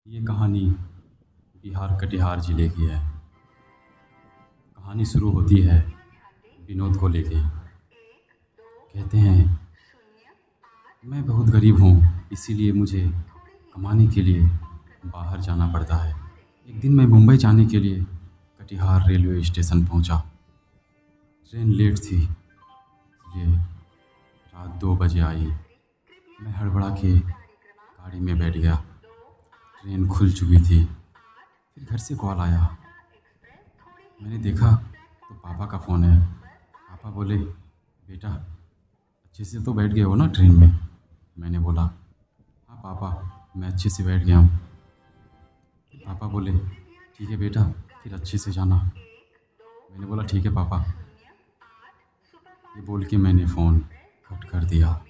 ये कहानी बिहार कटिहार जिले की है। कहानी शुरू होती है विनोद को लेके। कहते हैं, मैं बहुत गरीब हूँ, इसीलिए मुझे कमाने के लिए बाहर जाना पड़ता है। एक दिन मैं मुंबई जाने के लिए कटिहार रेलवे स्टेशन पहुँचा। ट्रेन लेट थी, इसलिए रात 2 बजे आई। मैं हड़बड़ा के गाड़ी में बैठ गया। ट्रेन खुल चुकी थी। फिर घर से कॉल आया। मैंने देखा तो पापा का फ़ोन है। पापा बोले, बेटा अच्छे से तो बैठ गए हो ना ट्रेन में? मैंने बोला, हाँ पापा, मैं अच्छे से बैठ गया हूँ। फिर पापा बोले, ठीक है बेटा, फिर अच्छे से जाना। मैंने बोला, ठीक है पापा। ये बोल के मैंने फ़ोन कट कर दिया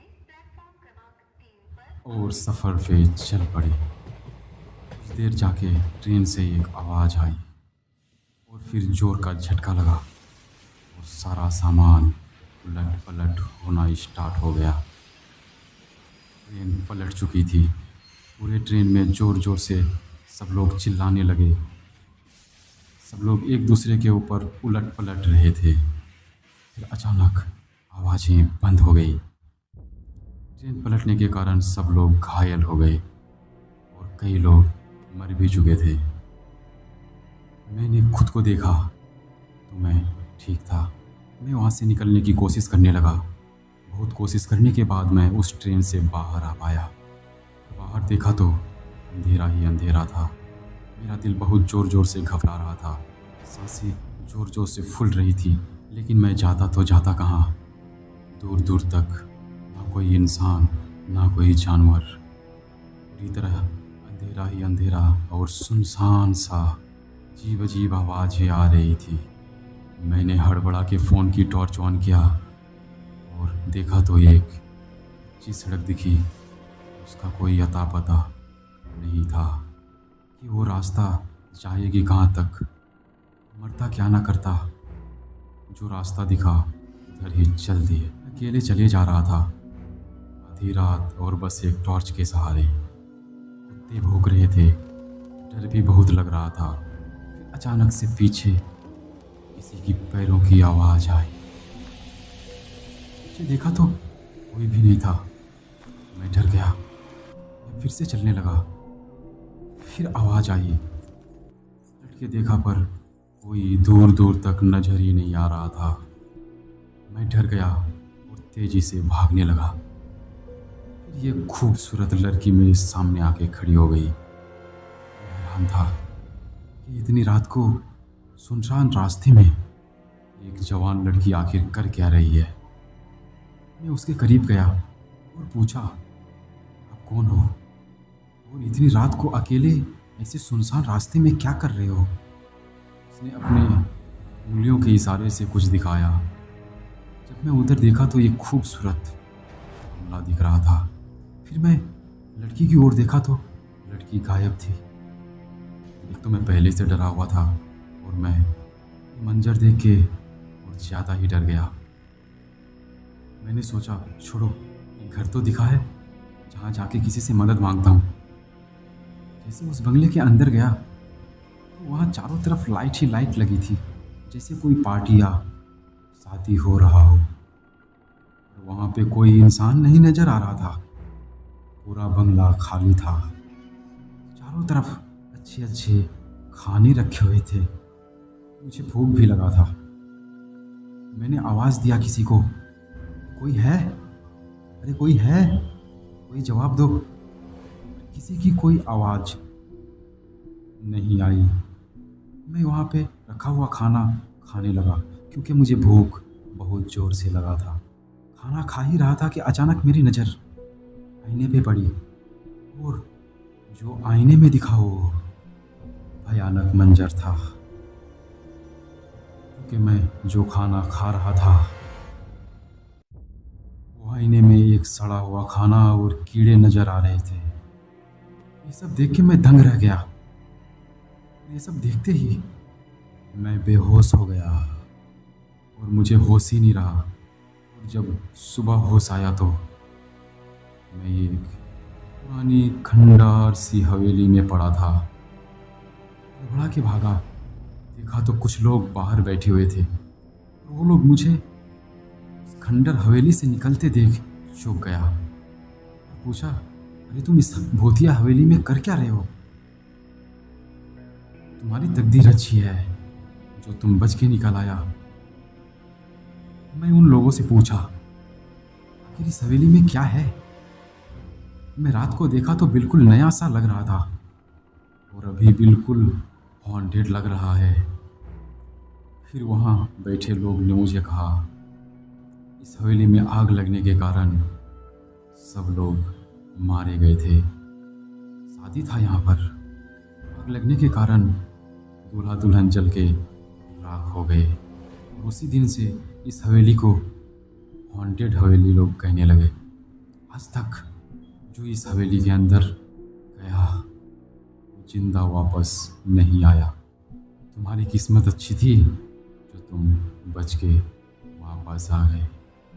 और सफ़र पे चल पड़े। कुछ देर जाके ट्रेन से एक आवाज़ आई और फिर ज़ोर का झटका लगा और सारा सामान उलट पलट होना स्टार्ट हो गया। ट्रेन पलट चुकी थी। पूरे ट्रेन में ज़ोर ज़ोर से सब लोग चिल्लाने लगे। सब लोग एक दूसरे के ऊपर उलट पलट रहे थे। फिर अचानक आवाज़ें बंद हो गई। ट्रेन पलटने के कारण सब लोग घायल हो गए और कई लोग मर भी चुके थे। मैंने खुद को देखा तो मैं ठीक था। मैं वहाँ से निकलने की कोशिश करने लगा। बहुत कोशिश करने के बाद मैं उस ट्रेन से बाहर आ पाया। बाहर देखा तो अंधेरा ही अंधेरा था। मेरा दिल बहुत ज़ोर ज़ोर से घबरा रहा था। सांसें ज़ोर ज़ोर से फूल रही थी, लेकिन मैं जाता तो जाता कहाँ। दूर दूर तक ना कोई इंसान, ना कोई जानवर। पूरी तरह अंधेरा ही अंधेरा और सुनसान सा। अजीब अजीब आवाज़ें आ रही थी। मैंने हड़बड़ा के फ़ोन की टॉर्च ऑन किया और देखा तो एक कच्ची सड़क दिखी। उसका कोई अता पता नहीं था कि वो रास्ता जाएगी कहाँ तक। मरता क्या ना करता, जो रास्ता दिखा उधर ही चल दिए। अकेले चले जा रहा था, आधी रात और बस एक टॉर्च के सहारे। कुत्ते भौंक रहे थे, डर भी बहुत लग रहा था। फिर अचानक से पीछे किसी की पैरों की आवाज़ आई। पीछे देखा तो कोई भी नहीं था। मैं डर गया। मैं फिर से चलने लगा। फिर आवाज़ आई। लट के देखा पर कोई दूर दूर तक नजर ही नहीं आ रहा था। मैं डर गया और तेजी से भागने लगा। फिर ये खूबसूरत लड़की मेरे सामने आके खड़ी हो गई। मैं हैरान था कि इतनी रात को सुनसान रास्ते में एक जवान लड़की आखिर कर क्या रही है। मैं उसके करीब गया और पूछा, आप कौन हो और इतनी रात को अकेले ऐसे सुनसान रास्ते में क्या कर रहे हो? उसने अपने उंगलियों के इशारे से कुछ दिखाया। जब मैं उधर देखा तो एक खूबसूरत कमला दिख रहा था। फिर मैं लड़की की ओर देखा तो लड़की गायब थी। एक तो मैं पहले से डरा हुआ था और मैं ये मंजर देख के और ज़्यादा ही डर गया। मैंने सोचा, छोड़ो, एक घर तो दिखा है जहाँ जाके किसी से मदद मांगता हूँ। जैसे उस बंगले के अंदर गया तो वहाँ चारों तरफ लाइट ही लाइट लगी थी, जैसे कोई पार्टी या शादी हो रहा हो। और वहाँ पे कोई इंसान नहीं नजर आ रहा था। पूरा बंगला खाली था। चारों तरफ अच्छे अच्छे खाने रखे हुए थे। मुझे भूख भी लगा था। मैंने आवाज़ दिया किसी को, कोई है? अरे कोई है, कोई जवाब दो। किसी की कोई आवाज़ नहीं आई। मैं वहाँ पे रखा हुआ खाना खाने लगा क्योंकि मुझे भूख बहुत ज़ोर से लगा था। खाना खा ही रहा था कि अचानक मेरी नज़र आईने पे पड़ी और जो आईने में दिखा वो भयानक मंजर था। क्योंकि मैं जो खाना खा रहा था वो आईने में एक सड़ा हुआ खाना और कीड़े नज़र आ रहे थे। ये सब देख के मैं दंग रह गया। ये सब देखते ही मैं बेहोश हो गया और मुझे होश ही नहीं रहा। और जब सुबह होश आया तो मैं एक पुरानी खंडर सी हवेली में पड़ा था। घबरा के भागा, देखा तो कुछ लोग बाहर बैठे हुए थे। वो लोग मुझे उस खंडर हवेली से निकलते देख चौंक गया। पूछा, अरे तुम इस भूतिया हवेली में कर क्या रहे हो? तुम्हारी तकदीर अच्छी है जो तुम बच के निकल आया। मैं उन लोगों से पूछा, आखिर इस हवेली में क्या है? मैं रात को देखा तो बिल्कुल नया सा लग रहा था और अभी बिल्कुल हॉन्टेड लग रहा है। फिर वहाँ बैठे लोग ने मुझे कहा, इस हवेली में आग लगने के कारण सब लोग मारे गए थे। शादी था यहाँ पर, आग लगने के कारण दूल्हा दुल्हन जल के राख हो गए और उसी दिन से इस हवेली को हॉन्टेड हवेली लोग कहने लगे। आज तक जो इस हवेली के अंदर गया वो जिंदा वापस नहीं आया। तुम्हारी किस्मत अच्छी थी जो तुम बच के वापस आ गए।